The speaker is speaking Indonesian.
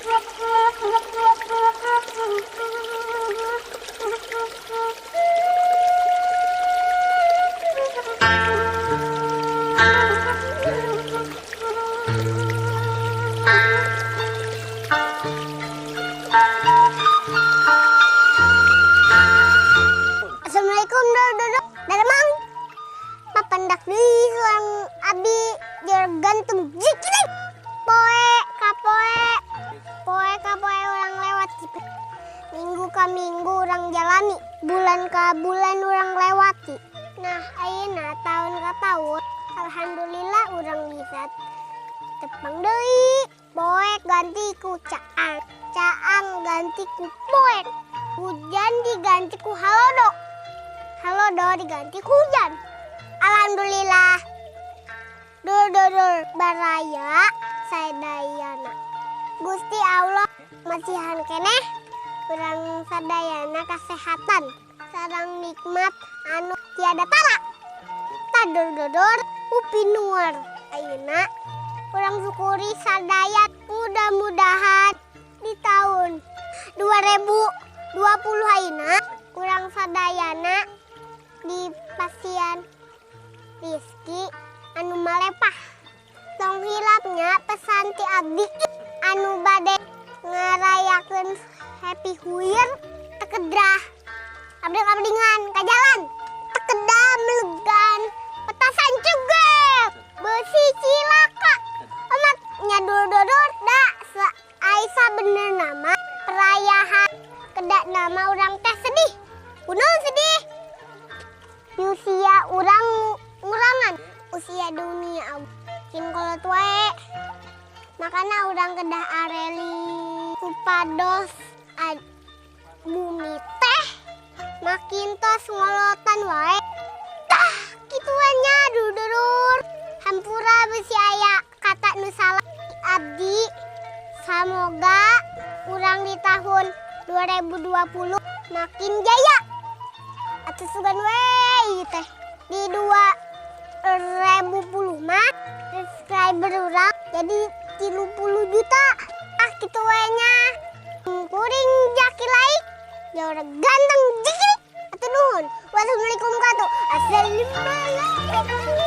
Assalamualaikum dododok daremang papandak di seorang abi gantung jikiling poe kapoe orang lewat minggu ka minggu orang jalani bulan ka bulan orang lewati. Nah ayeuna tahun ka tahun alhamdulillah orang bisa tepang deui poe ganti ku caang ganti ku poe, hujan diganti ku halodo diganti ku hujan. Alhamdulillah. Dododor baraya sadayana. Gusti Allah masihan keneh urang sadayana kesehatan sareng nikmat anu tiada tara. Tadododor upi nuar ayeuna urang syukuri sadaya mudah-mudahan di tahun 2020 ayeuna urang sadayana di pasian rizki anu malepah. Tong hilapnya pesan ti abdi anu bade ngarayakeun happy huir tekedah abdi-abdingan ka jalan tekedah melegan petasan cegek besi cilaka amat nyadododor da Aisyah bener nama perayaan kedak nama orang teh sedih kunaon sedih usia urangan usia dunia kolot wae makana urang kedah areli supados bumi teh makin tos ngolotan wae tah kituannya dudurur hampura besi aya kata nu salah abdi semoga urang di tahun 2020 makin jaya atuh sugan we teh di 2010 mah subscriber urang jadi 30 juta kitu we nya kuring jaki like ya udah ganteng jiki atuh nuhun wassalamualaikum warahmatullahi wabarakatuh. Assalamualaikum.